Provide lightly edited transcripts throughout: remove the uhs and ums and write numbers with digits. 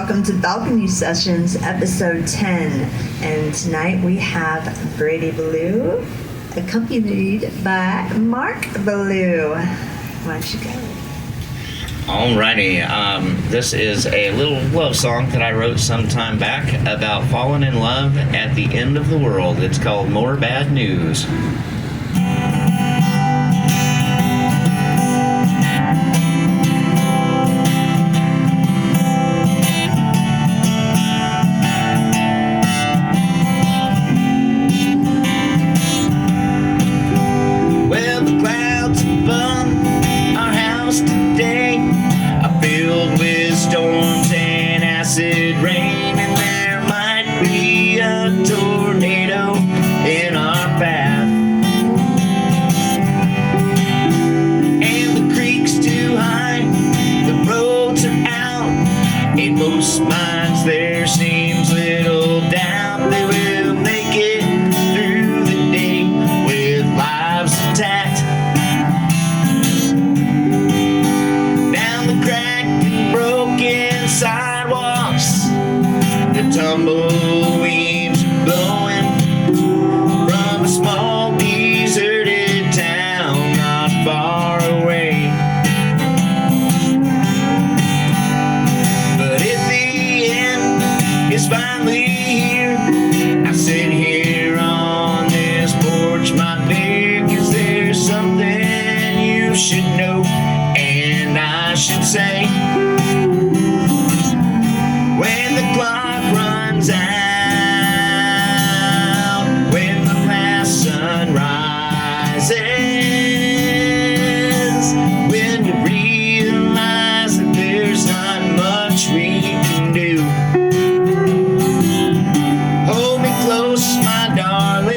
welcome to Balcony Sessions, episode 10. And tonight we have Brady Bilyeu, accompanied by Mark Bilyeu. Why don't you go? Alrighty, this is a little love song that I wrote some time back about falling in love at the end of the world. It's called More Bad News. Well, the clouds above our house today are filled with storms and acid rain, and there might be a tornado in our path. And the creek's too high, the roads are out. In most minds there seems little doubt they will make it through the day with lives intact. Down the cracked and broken sidewalks, the tumbleweeds are blowing from a small deserted town not far away. But if the end is finally here, I sit here on this porch, my dear, 'cause there's something you should know and I should say. When the clock runs out, when the last sun rises, when you realize that there's not much we can do, hold me close, my darling,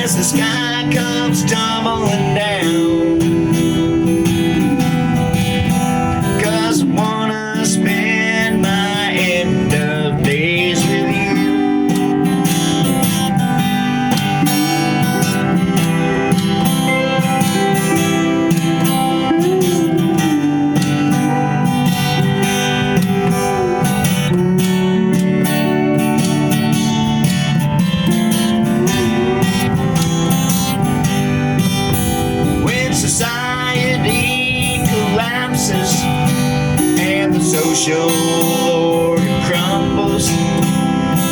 as the sky comes tumbling down. 'Cause I wanna spend my end of days with you. When society collapses and the social order crumbles,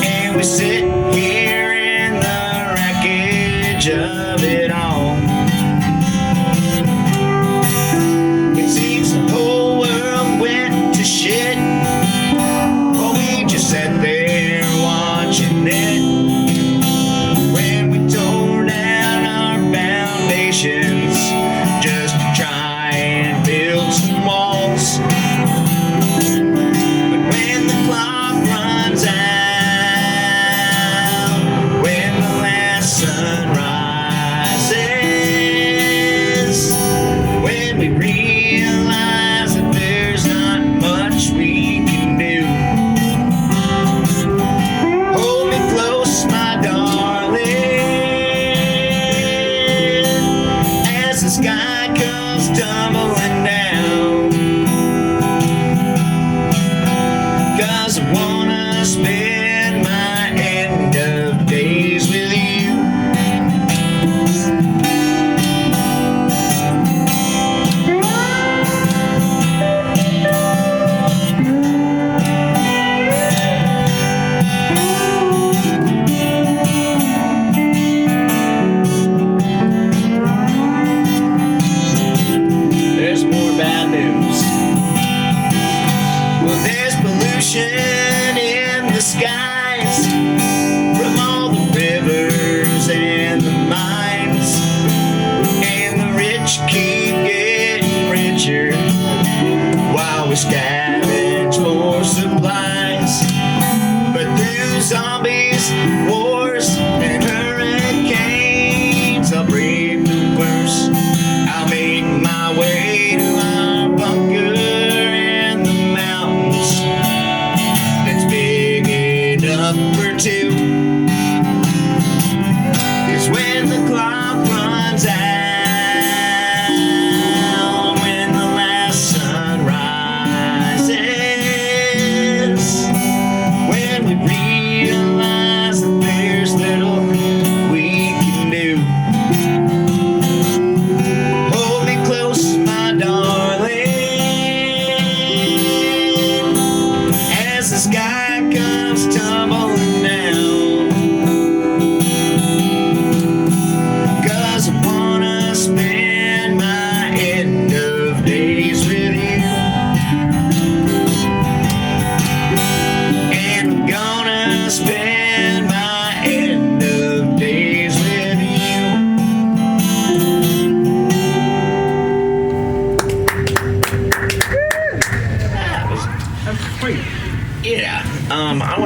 and we sit here in the wreckage of it all, it seems the whole world went to shit while we just sat there watching it. When we tore down our foundations just to try and build some walls. But when the clock runs out, when the last sun rises, when we realize that there's not much we can do, hold me close, my darling, as the sky comes tumbling down. 'Cause I wanna spend my end of days with you. There's more bad news. Well, there's pollution in the skies from all the rivers and the mines, and the rich keep getting richer while we scavenge for supplies. But through zombies, wars, and hurricanes, I'll brave the worst. I'll make my way to our bunker in the mountains that's big enough for two. 'Cause when the clock runs out, when the last sun rises,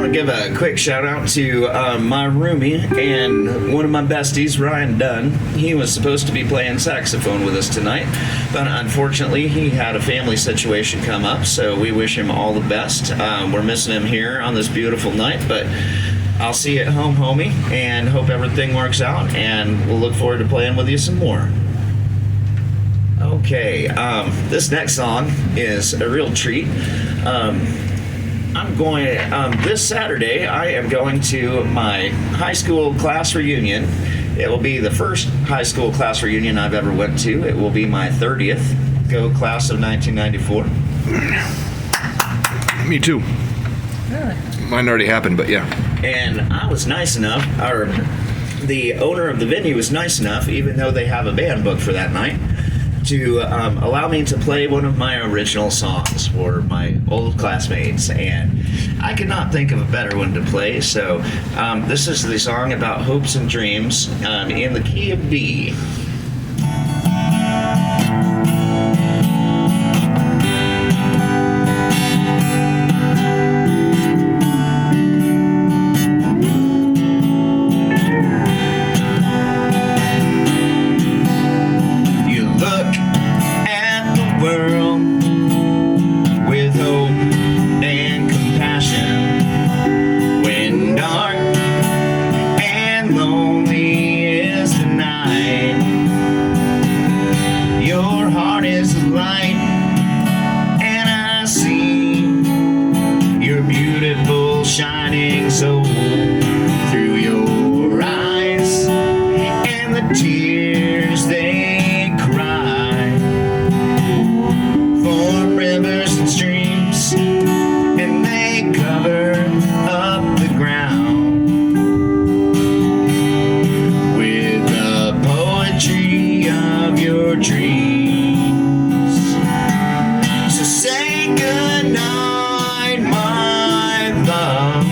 to give a quick shout out to my roomie and one of my besties, Ryan Dunn. He was supposed to be playing saxophone with us tonight, but unfortunately he had a family situation come up, so we wish him all the best. We're missing him here on this beautiful night, but I'll see you at home, homie, and hope everything works out, and we'll look forward to playing with you some more. Okay, this next song is a real treat. I'm going, this Saturday, I am going to my high school class reunion. It will be the first high school class reunion I've ever went to. It will be my 30th. Go class of 1994. Me too. Really? Mine already happened, but yeah. And I was nice enough, or the owner of the venue was nice enough, even though they have a band booked for that night, to allow me to play one of my original songs for my old classmates, and I could not think of a better one to play. So this is the song about hopes and dreams in the key of B. Shining so through your eyes, and the tears they cry for rivers and streams, and they cover up the ground with the poetry of your dreams. So say goodnight, my love.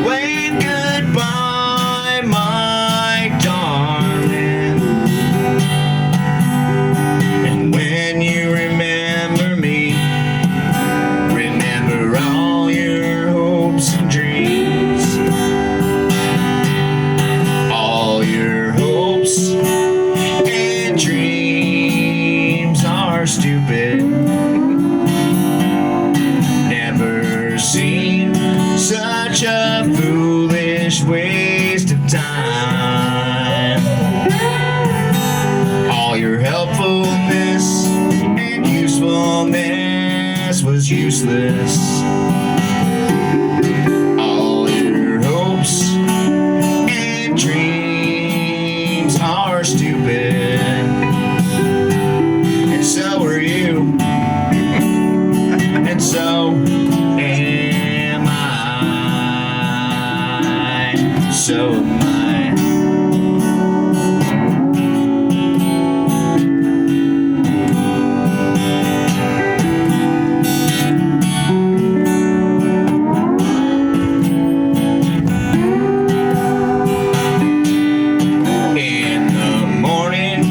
Wave goodbye, my darling. And when you remember me, remember all your hopes and dreams. All your hopes and dreams are stupid. Never seen such a foolish waste of time. All your helpfulness and usefulness was useless. All your hopes and dreams are stupid, and so are you, and so am I, so am I. In the morning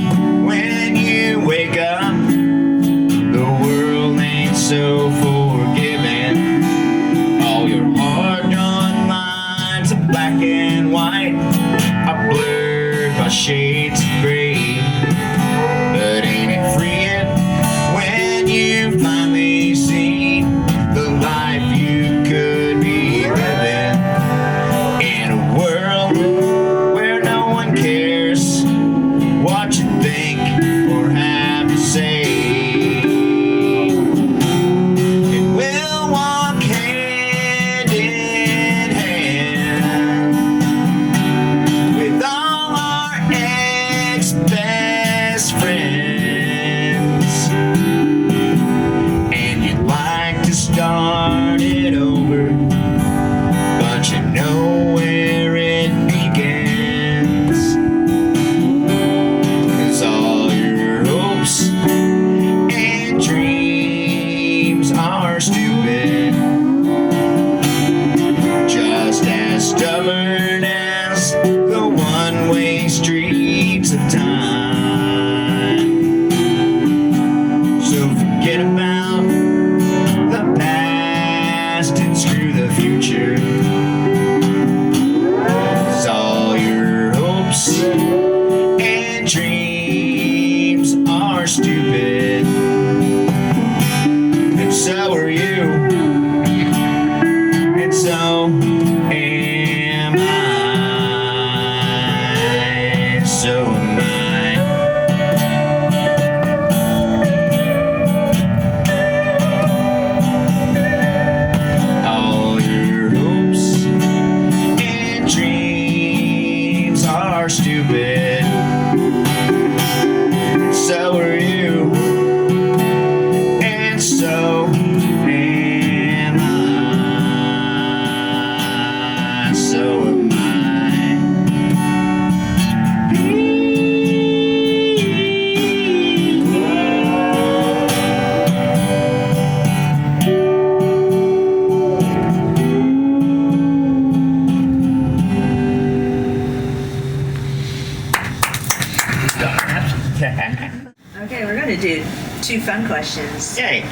Okay, we're going to do 2 fun questions. Yay.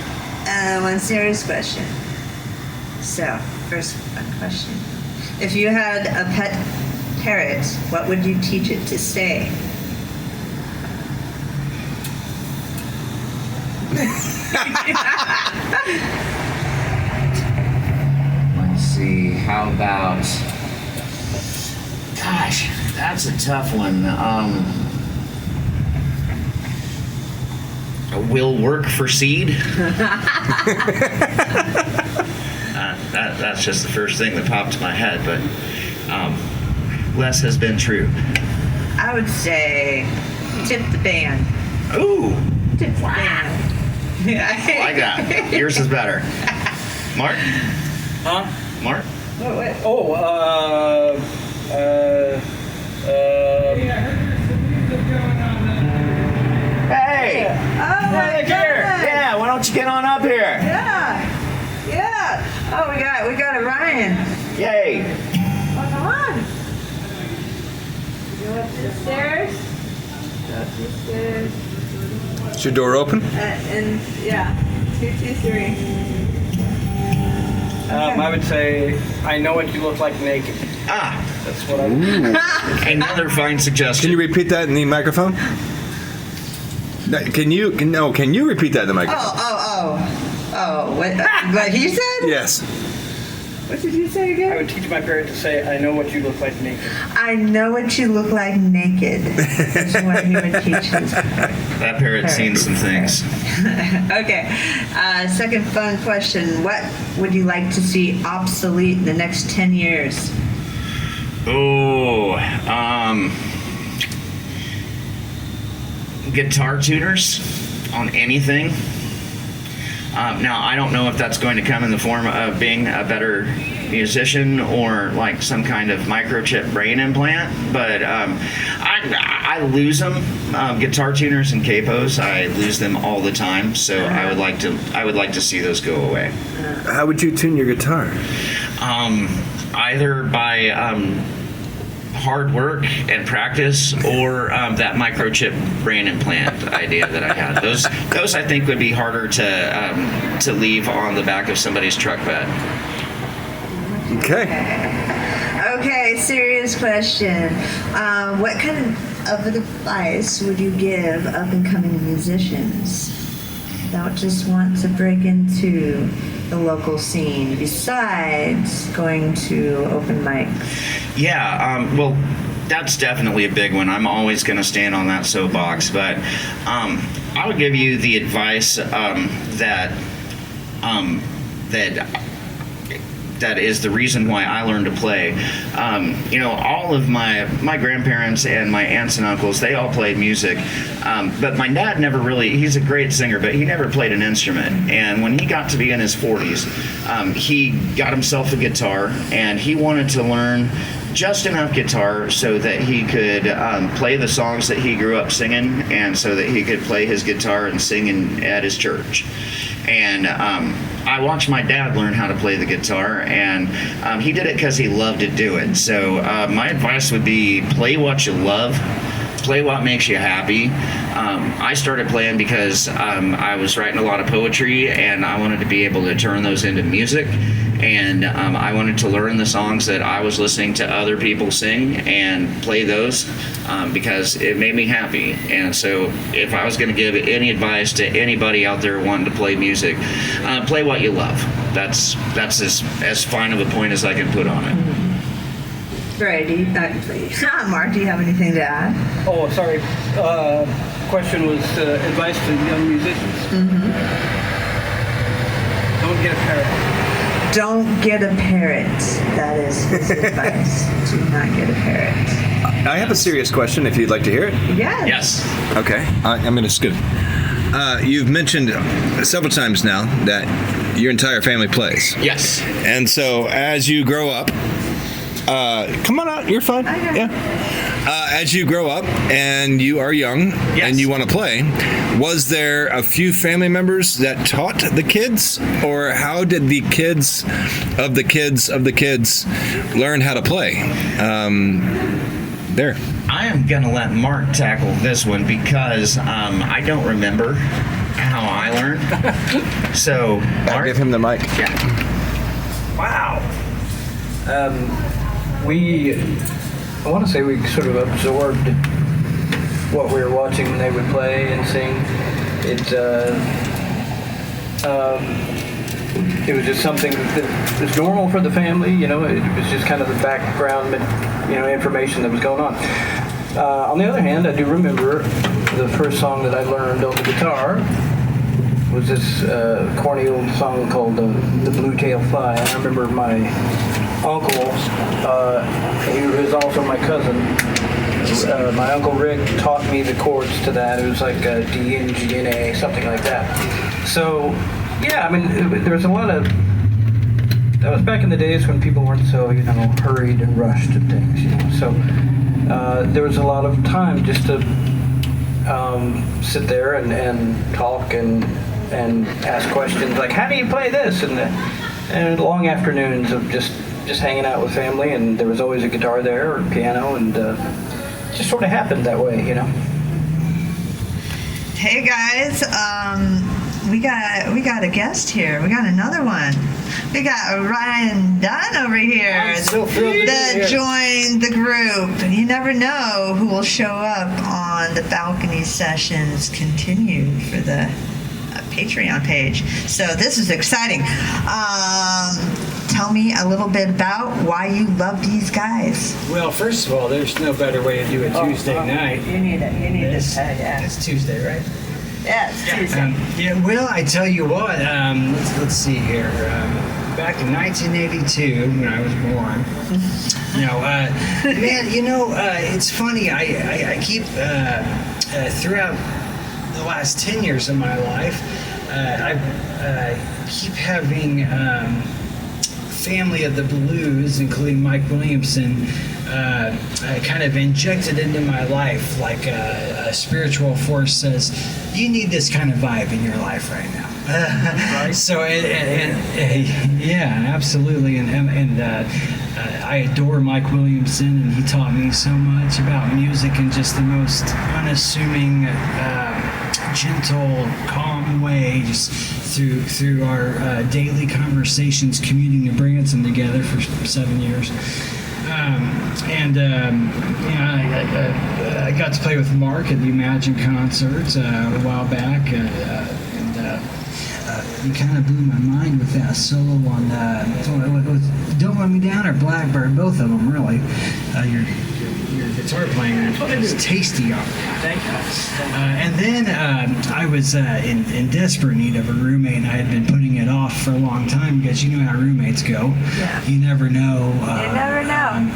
1 serious question. So, first fun question. If you had a pet parrot, what would you teach it to say? Let's see. How about? Gosh, that's a tough one. Will work for seed. That's just the first thing that popped to my head, but less has been true. I would say tip the band. Ooh, Tip the band. I like that. Yours is better. Mark? Huh? Mark? What? Oh, Hey! Oh my Hey, here! God. Yeah, why don't you get on up here? Yeah. Oh, we got a Ryan. Yay! Oh, come on. You go up the stairs. Go up the stairs. Is your door open? And yeah, 2, 2, 3. I would say, I know what you look like naked. Ah, That's what I would. another fine suggestion. Can you repeat that in the microphone? Can you repeat that in the microphone? Oh, what he said? Yes. What did you say I again? would teach my parent to say, I know what you look like naked. I know what you look like naked. That's what he would teach his That parrot's seen some things. Okay. Second fun question. What would you like to see obsolete in the next 10 years? Oh, guitar tuners on anything. Now, I don't know if that's going to come in the form of being a better musician or like some kind of microchip brain implant, but I lose them. Guitar tuners and capos, I lose them all the time. So I would like to see those go away. How would you tune your guitar? Either by hard work and practice, or that microchip brain implant idea that I had. Those I think would be harder to leave on the back of somebody's truck bed. Okay. Serious question. What kind of advice would you give up and coming musicians that just want to break into the local scene besides going to open mics? Yeah, well, that's definitely a big one. I'm always going to stand on that soapbox, but I would give you the advice that is the reason why I learned to play. All of my grandparents and my aunts and uncles, they all played music. But my dad never really, he's a great singer, but he never played an instrument. And when he got to be in his 40s, he got himself a guitar, and he wanted to learn just enough guitar so that he could play the songs that he grew up singing, and so that he could play his guitar and sing at his church. And I watched my dad learn how to play the guitar, and he did it because he loved to do it. So my advice would be play what you love, play what makes you happy. I started playing because I was writing a lot of poetry, and I wanted to be able to turn those into music. And I wanted to learn the songs that I was listening to other people sing and play those because it made me happy. And so if I was going to give any advice to anybody out there wanting to play music, play what you love. That's as fine of a point as I can put on it. Brady, Mark, do you have anything to add? Oh, sorry. Question was advice to young musicians. Mm-hmm. Don't get a parrot. Don't get a parrot. That is his advice. Do not get a parrot. I have a serious question if you'd like to hear it. Yes. Okay. I'm going to scoot. You've mentioned several times now that your entire family plays. Yes. And so as you grow up, come on out, you're fine. Yeah. As you grow up and you are young and you want to play, was there a few family members that taught the kids, or how did the kids of the kids of the kids learn how to play? There. I am gonna let Mark tackle this one because I don't remember how I learned. So, I'll Mark? give him the mic. Yeah. Wow. I want to say we sort of absorbed what we were watching when they would play and sing. It was just something that was normal for the family, you know. It was just kind of the background, you know, information that was going on. On the other hand, I do remember the first song that I learned on the guitar was this corny old song called "The Blue Tail Fly." And I remember my uncle, he was also my cousin. My Uncle Rick taught me the chords to that. It was like D, N, G, N, A, something like that. So, yeah, I mean, there was a lot of... That was back in the days when people weren't so, you know, hurried and rushed and things, you know. So, there was a lot of time just to sit there and talk and ask questions like, how do you play this? And long afternoons of just hanging out with family, and there was always a guitar there or piano, and just sort of happened that way, you know. Hey guys, we got a guest here. We got another one. We got Ryan Dunn over here I'm so thrilled to be that here. joined the group. You never know who will show up on the balcony sessions continued for the Patreon page. So this is exciting. Tell me a little bit about why you love these guys. Well, first of all, there's no better way to do a Tuesday night. You need it. You need It's, to say, yeah. it's Tuesday, right? Yeah, it's Tuesday. Yeah, well, I tell you what, let's see here. Back in 1982, when I was born, man, you know, it's funny. I keep, throughout the last 10 years of my life, I keep having family of the blues, including Mike Williamson, kind of injected into my life like a spiritual force says, you need this kind of vibe in your life right now. So, yeah, absolutely. And I adore Mike Williamson, and he taught me so much about music in just the most unassuming, gentle, calm way, just through our daily conversations, commuting to Branson together for 7 years. I got to play with Mark at the Imagine concerts a while back, and he kind of blew my mind with that solo on "Don't Let Me Down" or "Blackbird," both of them really. Your guitar playing is tasty on that. Thank you. And then I was in desperate need of a roommate, and I had been putting it off for a long time because you know how roommates go. Yeah. You never know. You never know.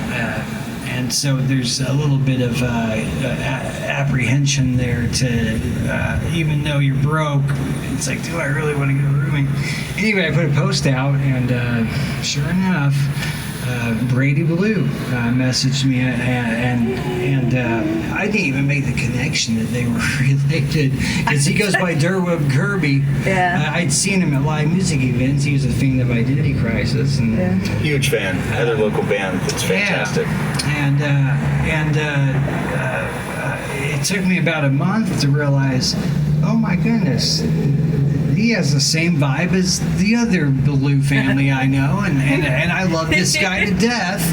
And so there's a little bit of apprehension there to, even though you're broke, it's like, do I really want to get a roommate? Anyway, I put a post out, and sure enough, Brady Bilyeu messaged me, and I didn't even make the connection that they were related, because he goes by Durwood Kirby. Yeah. I'd seen him at live music events. He was a fan of Identity Crisis, and Huge fan. Another local band. It's fantastic. And it took me about a month to realize, oh my goodness, he has the same vibe as the other Bilyeu family I know, and I love this guy to death.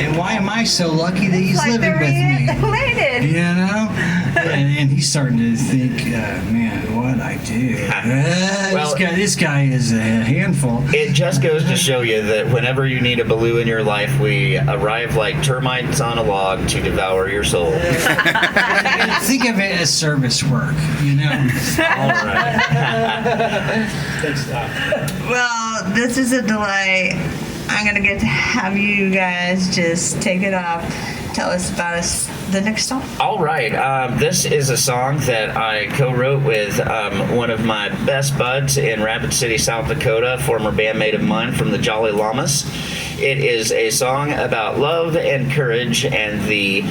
And why am I so lucky that he's Like living they're with me? related. You know? And he's starting to think, man, what I do. Well, this guy is a handful. It just goes to show you that whenever you need a Bilyeu in your life, we arrive like termites on a log to devour your soul. Think of it as service work, you know? All right. Thanks, Doc. Well, this is a delight. I'm going to get to have you guys just take it off. Tell us about the next song. All right. This is a song that I co-wrote with one of my best buds in Rapid City, South Dakota, former bandmate of mine from the Jolly Llamas. It is a song about love and courage and the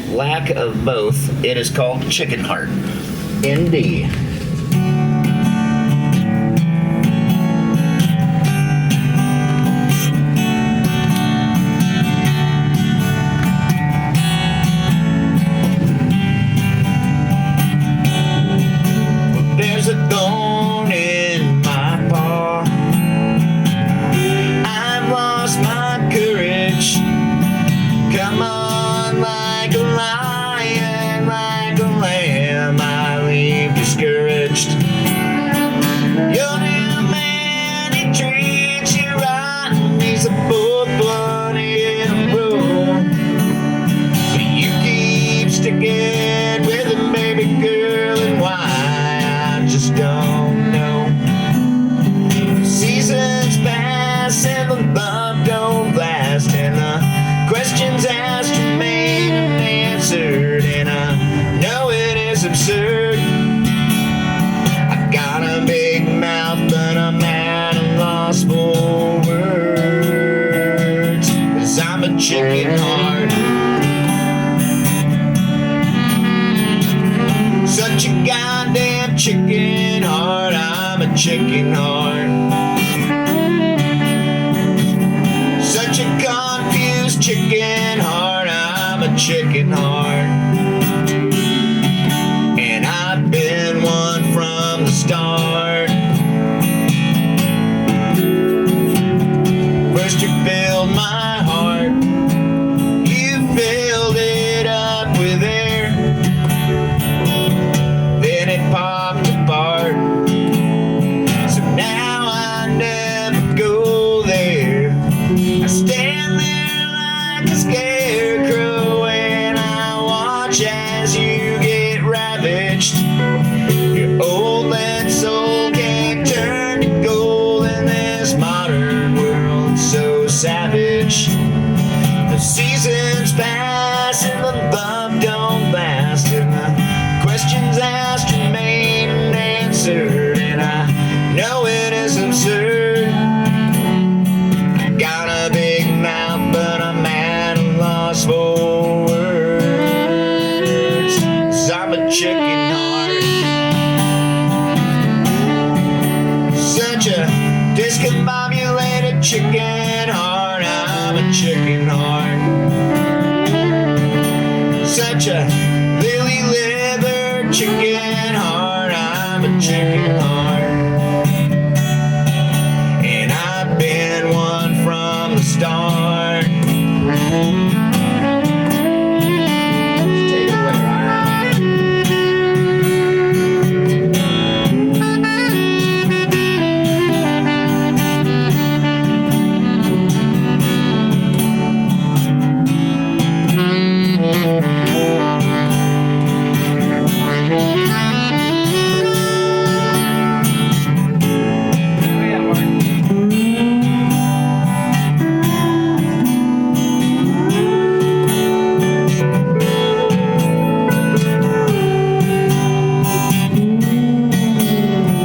lack of both. It is called Chicken Heart. In D. Such a goddamn chicken heart, I'm a chicken heart. Such a confused chicken heart, I'm a chicken heart. And I've been one from the start. First you filled my heart, you filled it up with air, then it popped apart. So now I never go there. I stand there like a scarecrow and I watch as you get ravaged. Your old lead soul can't turn to gold in this modern world so savage. The seasons pass and the love don't last, and the questions asked remain unanswered, and I know it is absurd. I got a big mouth, but I'm at a loss for words. 'Cause I'm a chicken heart. Such a discombobulated chicken heart, I'm a chicken heart. Such a lily livered chicken heart, I'm a chicken heart. And I've been one from the start. Take it away, Ryan.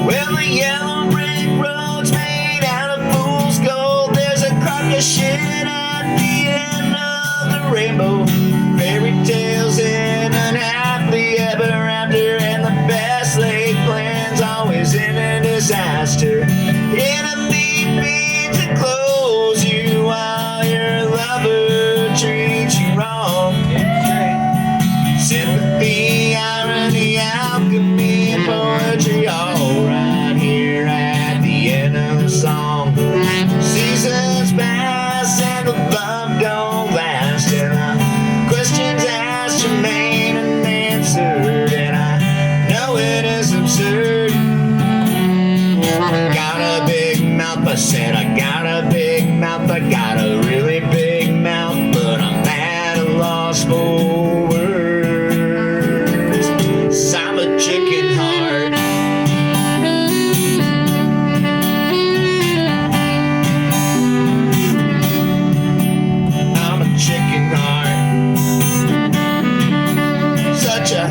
Well, the yellow brick road's made out of fool's gold. There's a crock of shit at the end of the rainbow. Fairy tales in an happily ever after, and the best laid plans always in a disaster. Enemy feeds and clothes you while your lover treats you wrong. Sympathy, irony, alchemy, and poetry, all right here at the end of the song. Seasons pass and the love don't last, and the questions asked remain unanswered, and I know it is absurd. I got a big mouth, I said I got a big mouth, I got a really big mouth, but I'm at a loss for words. 'Cause I'm a chicken heart. I'm a chicken heart. Such a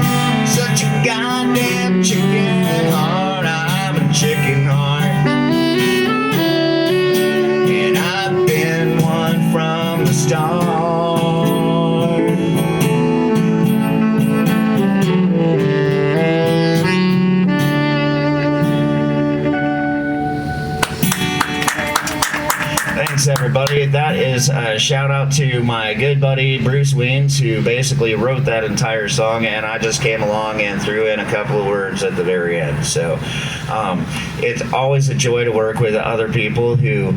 goddamn chicken heart, I'm a chicken heart. And I've been one from the start. Thanks, everybody. That is a shout out to my good buddy Bruce Weens, who basically wrote that entire song, and I just came along and threw in a couple of words at the very end. So it's always a joy to work with other people who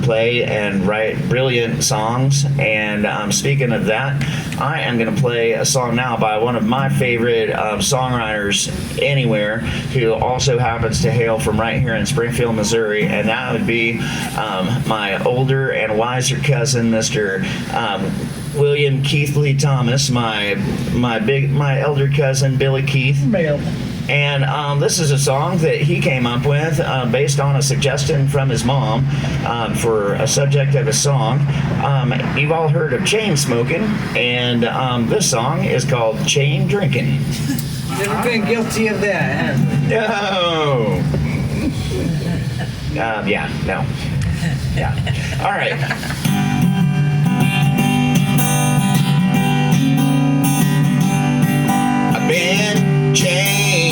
play and write brilliant songs. And speaking of that, I am going to play a song now by one of my favorite songwriters anywhere, who also happens to hail from right here in Springfield, Missouri, and that would be my older and wiser cousin, Mr. William Keithley Thomas, my elder cousin, Billy Keith. And this is a song that he came up with based on a suggestion from his mom for a subject of a song. You've all heard of chain smoking, and this song is called Chain Drinking. Never been guilty of that, have we? No. Yeah, no. Yeah. All right. I've been chained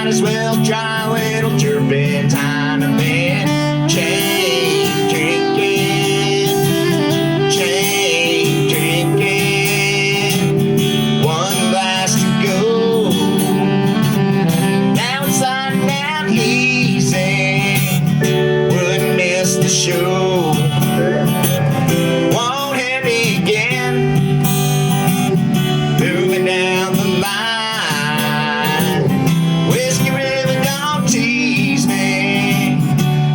might as well try a little turpentine. I've been chain drinking, chain drinking. One glass to go. Now it's sliding down easy. Wouldn't miss the show. Won't hit me again. Moving down the line. Whiskey River, don't tease me.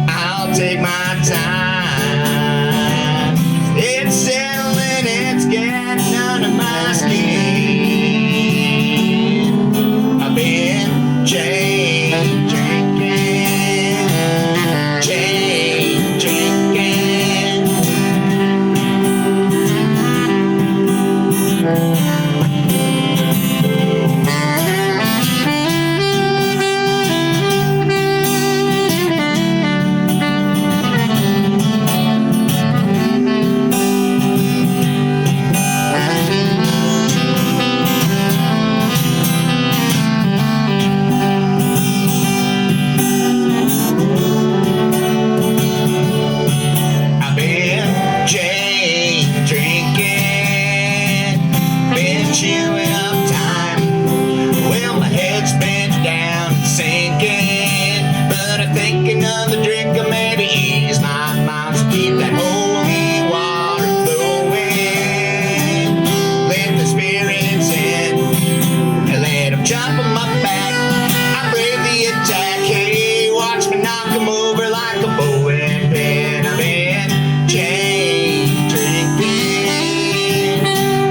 I'll take my time. It's settling, it's getting under my skin. I've been chain drinking, chain drinking. I've been chain drinking, been chewing up time. Well, my head's bent down and sinking, but I think another drink will maybe ease my mind. So keep that holy water flowing. Let the spirits in and let them jump on my back. I brave the attack. Hey, watch me knock 'em over like a bowling pin. I've been chain drinking,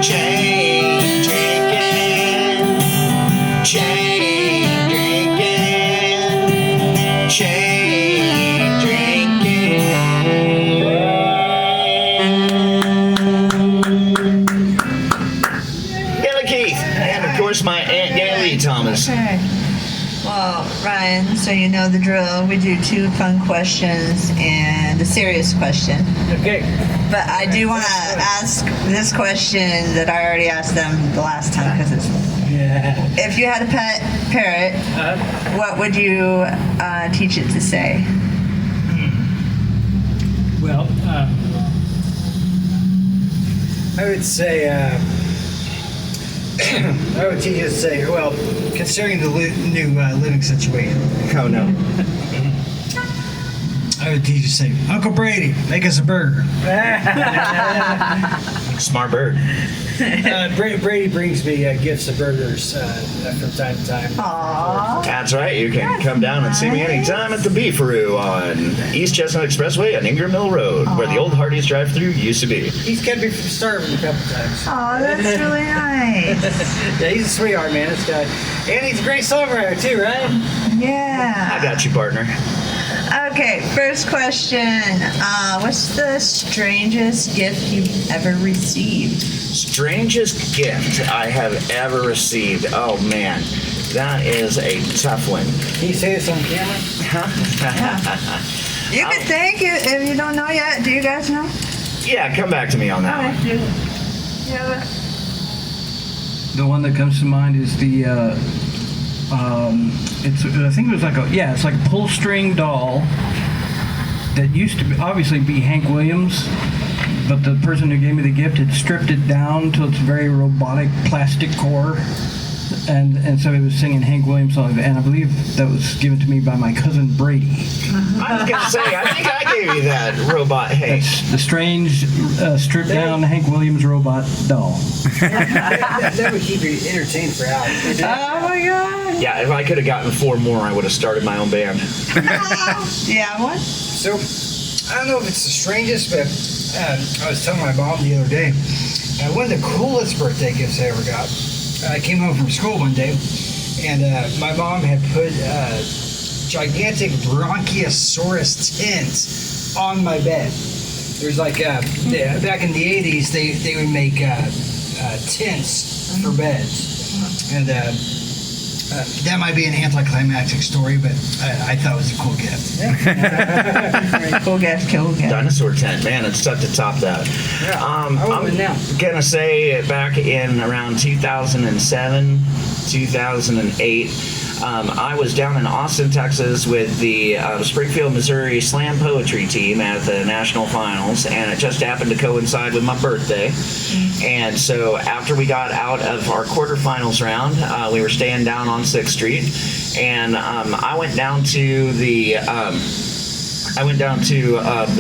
chain drinking, chain drinking, chain drinking. Billy Keith, and of course my Aunt Gayle Thomas. Okay. Well, Ryan, so you know the drill. We do 2 fun questions and a serious question. Okay. But I do want to ask this question that I already asked them the last time because it's. Yeah. If you had a pet parrot, what would you teach it to say? Well, I would say, I would teach you to say, well, considering the new living situation, Oh no. I would teach you to say, Uncle Brady, make us a burger. Smart bird. Brady brings me gifts of burgers from time to time. Aww. That's right. You can come down and see me anytime at the Beefaroo on East Chestnut Expressway on Ingram Mill Road, where the old Hardee's drive-thru used to be. He's kept me from starving a couple times. Oh, that's really nice. Yeah, he's a sweetheart, man, this guy. And he's a great songwriter, too, right? Yeah. I got you, partner. Okay, first question. What's the strangest gift you've ever received? Strangest gift I have ever received. Oh man, that is a tough one. Can you say this on camera? You can think if you don't know yet. Do you guys know? Yeah, come back to me on that one. Okay. Yeah. The one that comes to mind is the I think it was like it's like a pull string doll that used to obviously be Hank Williams, but the person who gave me the gift had stripped it down to its very robotic plastic core, and so he was singing Hank Williams songs, and I believe that was given to me by my cousin Brady. I was gonna say, I think I gave you that robot. Hey, It's the strange stripped down Hank Williams robot doll. That would keep you entertained for hours. Oh my God. yeah, if I could have gotten 4 more, I would have started my own band. Yeah, what? So, I don't know if it's the strangest, but I was telling my mom the other day, one of the coolest birthday gifts I ever got. I came home from school one day, and my mom had put gigantic Bronchiosaurus tent on my bed. There's like, back in the 80s, they would make tents for beds. And that might be an anticlimactic story, but I thought it was a cool gift. Cool gift, cool gift. Dinosaur tent, man, it's tough to top that. I'm gonna say back in around 2007, 2008, I was down in Austin, Texas with the Springfield, Missouri Slam Poetry team at the national finals, and it just happened to coincide with my birthday. And so after we got out of our quarterfinals round, we were staying down on 6th Street, and I went down to the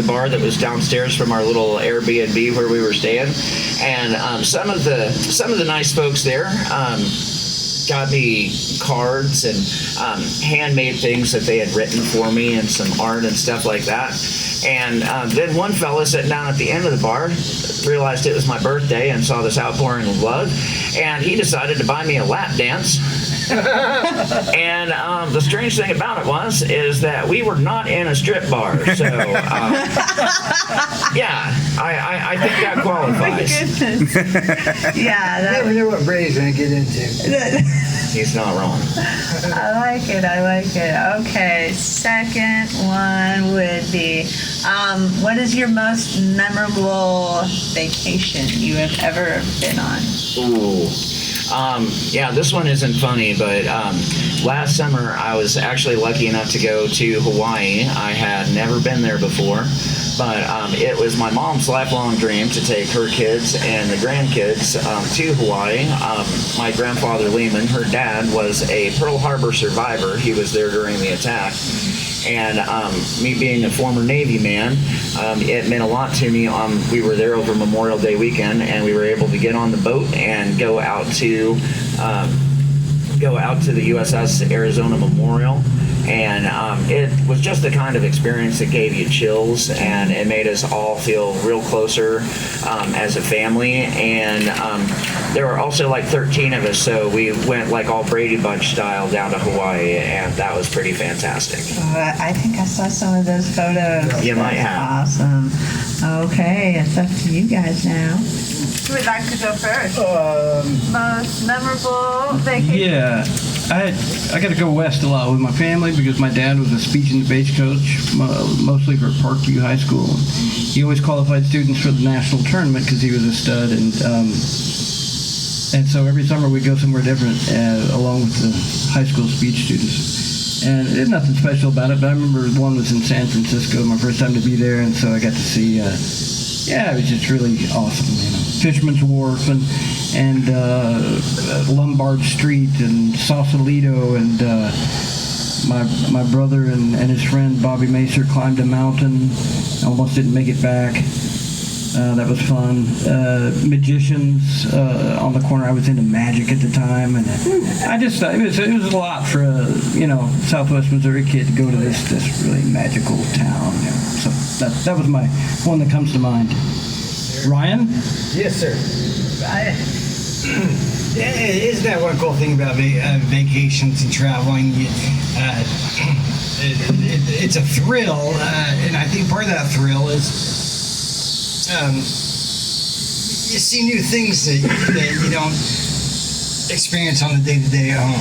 bar that was downstairs from our little Airbnb where we were staying, and some of the nice folks there got me cards and handmade things that they had written for me and some art and stuff like that. And then one fella sitting down at the end of the bar realized it was my birthday and saw this outpouring of love, and he decided to buy me a lap dance. And the strange thing about it is that we were not in a strip bar, so yeah, I think that qualifies. Yeah, You never know what Brady's going to get into. He's not wrong. I like it. Okay, second one would be, what is your most memorable vacation you have ever been on? Ooh. Yeah, this one isn't funny, but last summer I was actually lucky enough to go to Hawaii. I had never been there before, but it was my mom's lifelong dream to take her kids and the grandkids to Hawaii. My grandfather Lehman, her dad, was a Pearl Harbor survivor. He was there during the attack. And me being a former Navy man, it meant a lot to me. We were there over Memorial Day weekend, and we were able to get on the boat and go out to the USS Arizona Memorial. And it was just the kind of experience that gave you chills, and it made us all feel real closer as a family. And there were also like 13 of us, so we went like all Brady Bunch style down to Hawaii, and that was pretty fantastic. I think I saw some of those photos. You might have. Awesome. Okay, it's up to you guys now. Who would like to go first? Most memorable vacation? Yeah, I got to go west a lot with my family because my dad was a speech and debate coach, mostly for Parkview High School. He always qualified students for the national tournament because he was a stud, and so every summer we'd go somewhere different along with the high school speech students. And there's nothing special about it, but I remember one was in San Francisco, my first time to be there, and so I got to see, it was just really awesome. Fisherman's Wharf and Lombard Street and Sausalito, and my brother and his friend Bobby Macer climbed a mountain. Almost didn't make it back. That was fun. Magicians on the corner. I was into magic at the time, and I just it was a lot for a Southwest Missouri kid to go to this really magical town. So that was my one that comes to mind. Ryan? Yes, sir. Isn't that one cool thing about vacations and traveling? It's a thrill, and I think part of that thrill is you see new things that you don't experience on the day-to-day at home.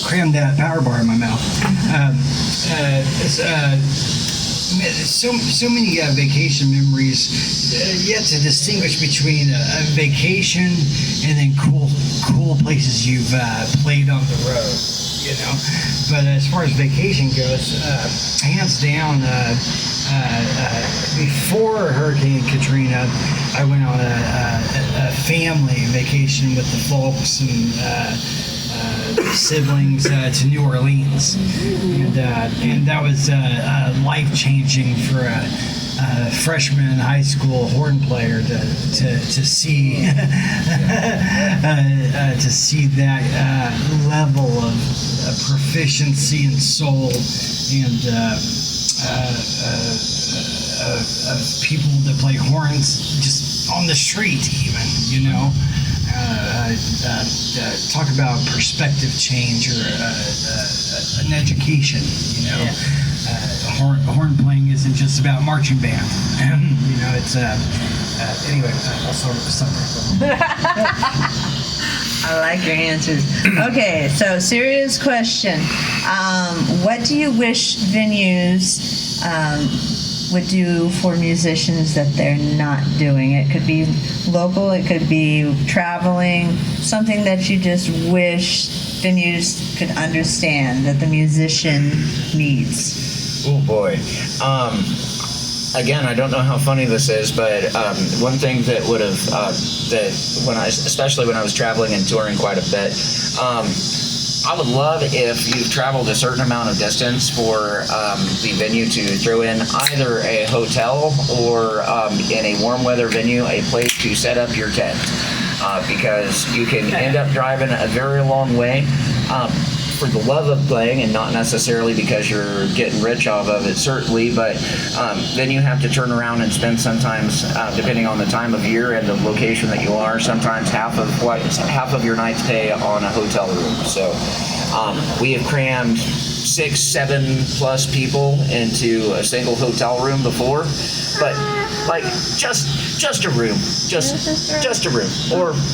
Crammed that power bar in my mouth. So many vacation memories. You have to distinguish between a vacation and then cool places you've played on the road. But as far as vacation goes, hands down, before Hurricane Katrina, I went on a family vacation with the folks and siblings to New Orleans, and that was life-changing for a freshman in high school horn player to see to see that level of proficiency and soul and of people that play horns just on the street, even. Talk about perspective change or an education. Horn playing isn't just about marching band. It's anyway. I'll stop. I like your answers. Okay, so serious question. What do you wish venues would do for musicians that they're not doing? It could be local, it could be traveling, something that you just wish venues could understand that the musician needs. Oh boy. Again, I don't know how funny this is, but one thing that would have especially when I was traveling and touring quite a bit, I would love if you've traveled a certain amount of distance for the venue to throw in either a hotel or in a warm weather venue, a place to set up your tent. Because you can end up driving a very long way for the love of playing and not necessarily because you're getting rich off of it, certainly, but then you have to turn around and spend sometimes, depending on the time of year and the location that you are, sometimes half of your night's pay on a hotel room. So we have crammed 6, 7+ people into a single hotel room before, but like just a room, just a room,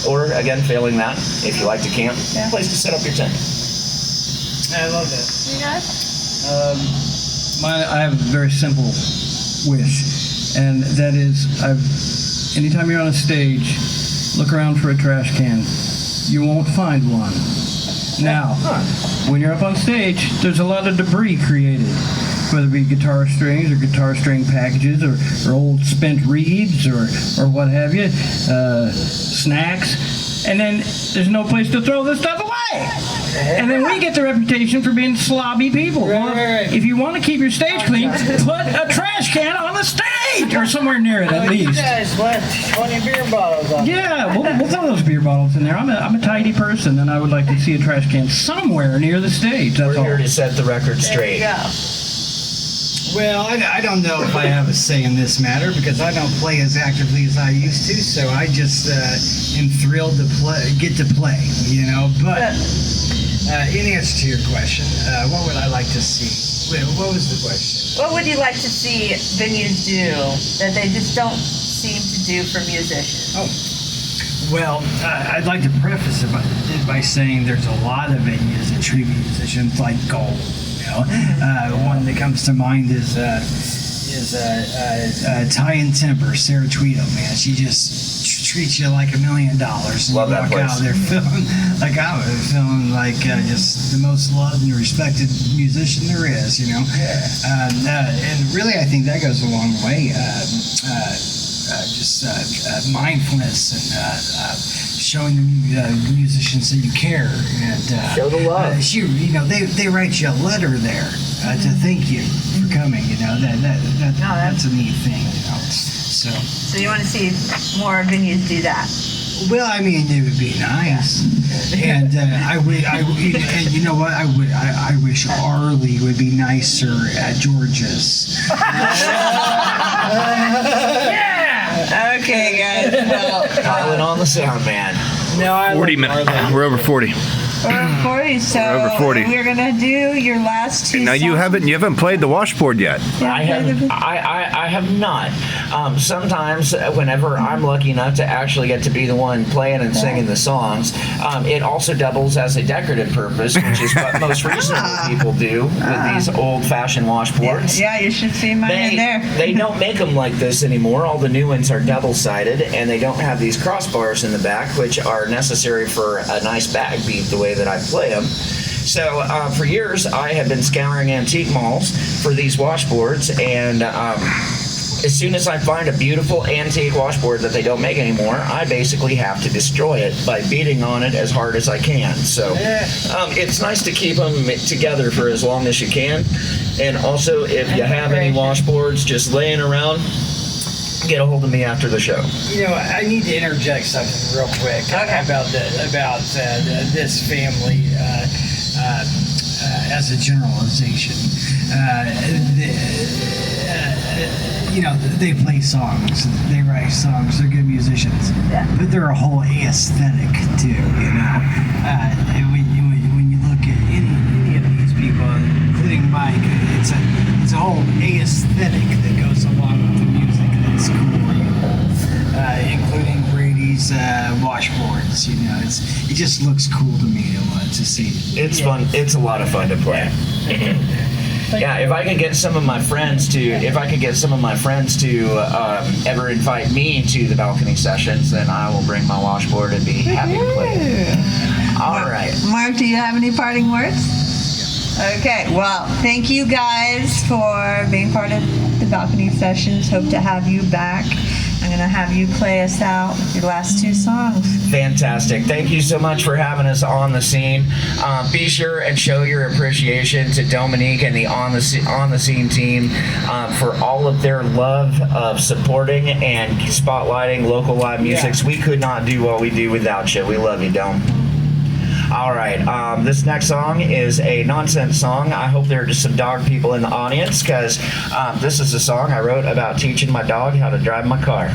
or again, failing that, if you like to camp, place to set up your tent. I love that. You guys? I have a very simple wish, and that is, anytime you're on a stage, look around for a trash can. You won't find one. Now, when you're up on stage, there's a lot of debris created, whether it be guitar strings or guitar string packages or old spent reeds or what have you, snacks, and then there's no place to throw this stuff away. And then we get the reputation for being slobby people. Well, if you want to keep your stage clean, put a trash can on the stage or somewhere near it at least. You guys left 20 beer bottles on. Yeah, we'll throw those beer bottles in there. I'm a tidy person, and I would like to see a trash can somewhere near the stage. That's We're all. here to set the record straight. Yeah. Well, I don't know if I have a say in this matter because I don't play as actively as I used to, so I just am thrilled to get to play, you know. But in answer to your question, what would I like to see? Wait, what was the question? What would you like to see venues do that they just don't seem to do for musicians? Well, I'd like to preface it by saying there's a lot of venues that treat musicians like gold. You know, one that comes to mind is Ty and Timber, Sarah Tweedle. Man, she just treats you like $1 million. And Love you that walk place. out there feeling like just the most loved and respected musician there is. You know, and really, I think that goes a long way. Mindfulness and showing the musicians that you care and Show the love. They write you a letter there to thank you for coming. You know that's a neat thing. You know, So you want to see more venues do that? Well, I mean, it would be nice, and and you know what? I wish Arlie would be nicer at George's. Okay, guys. Well, Piling on the sound man. No, I 40 like minutes. We're over 40. We're 40, so We're over 40. we're gonna do your last two Now you songs. haven't played the washboard yet. I have not. Sometimes, whenever I'm lucky enough to actually get to be the one playing and singing the songs, it also doubles as a decorative purpose, which is what most reasonable people do with these old-fashioned washboards. Yeah, you should see mine in there. They don't make them like this anymore. All the new ones are double-sided, and they don't have these crossbars in the back, which are necessary for a nice back beat the way that I play them. So for years, I have been scouring antique malls for these washboards, and as soon as I find a beautiful antique washboard that they don't make anymore, I basically have to destroy it by beating on it as hard as I can. So it's nice to keep them together for as long as you can. And also, if you have any washboards just laying around, get a hold of me after the show. You know, I need to interject something real quick about this family as a generalization. They play songs, they write songs, they're good musicians, but they're a whole aesthetic too. You know, when you look at any of these people, including Mike, it's a whole aesthetic that goes along with the music that's cool. Including Brady's washboards. You know, it just looks cool to me to see. It's fun. It's a lot of fun to play. Yeah, if I could get some of my friends to, ever invite me to the balcony sessions, then I will bring my washboard and be happy to play. All right. Mark, do you have any parting words? Okay, well, thank you guys for being part of the balcony sessions. Hope to have you back. I'm going to have you play us out with your last two songs. Fantastic. Thank you so much for having us on the scene. Be sure and show your appreciation to Dominique and the On the Scene team for all of their love of supporting and spotlighting local live music. We could not do what we do without you. We love you, Dome. All right, this next song is a nonsense song. I hope there are just some dog people in the audience, because this is a song I wrote about teaching my dog how to drive my car.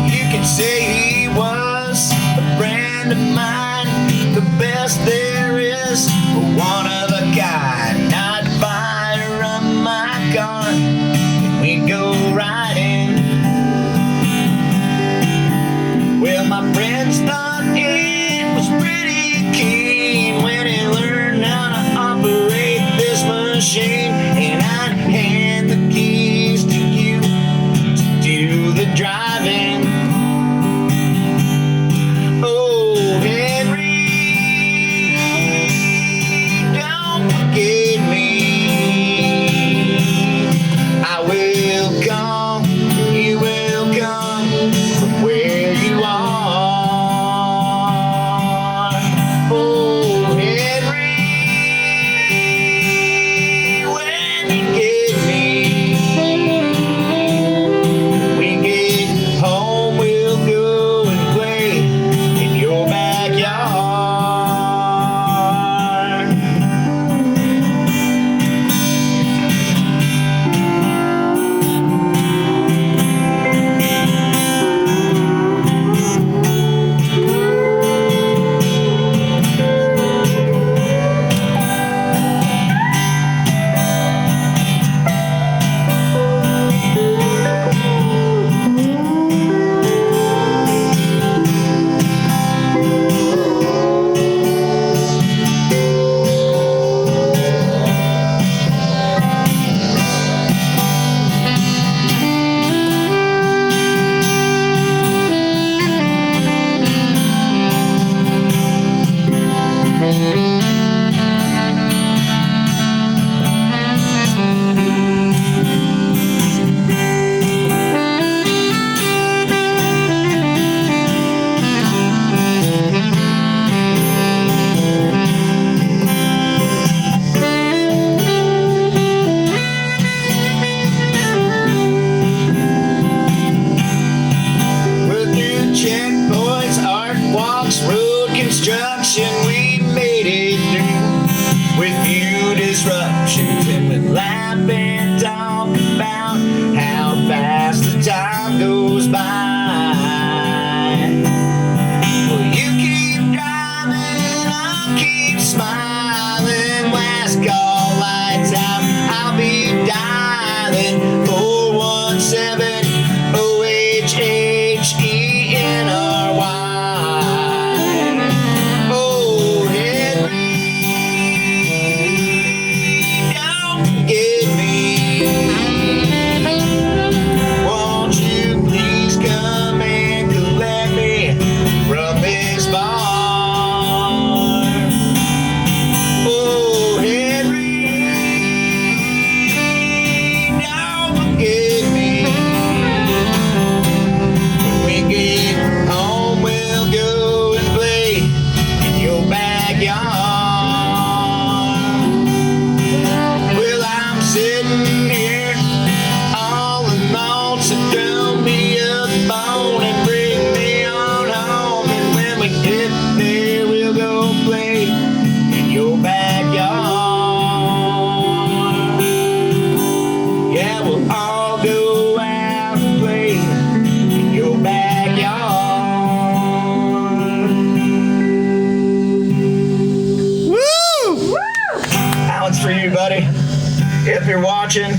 You can say he was a friend of mine, the best there is, one of a kind. I'd fire up my car and we'd go riding. Well, my friends thought it was pretty keen when he learned how to operate this machine, and I'd hand the keys to you to do the driving. Oh, Henry, don't forget me. I will come, you will come from where you are. Oh, Henry, when you get me, we get home, we'll go and play in your backyard. We're through checkpoints, art walks, road construction. We made it through with few disruptions, and we laugh and talk about how fast the time goes by. Well, you keep driving, I'll keep smiling. Last call, lights out, I'll be dialing 417 OHHENRY. Oh, Henry, don't forget me. Won't you please come and collect me from this bar? Oh, Henry, don't forget me. When we get home, we'll go and play in your backyard. Well, I'm sitting here all alone, so throw me a bone and bring me on home. And when we get there, we'll go play in your backyard. Yeah, we'll all go out and play in your backyard. Woo! That one's for you, buddy. if you're watching,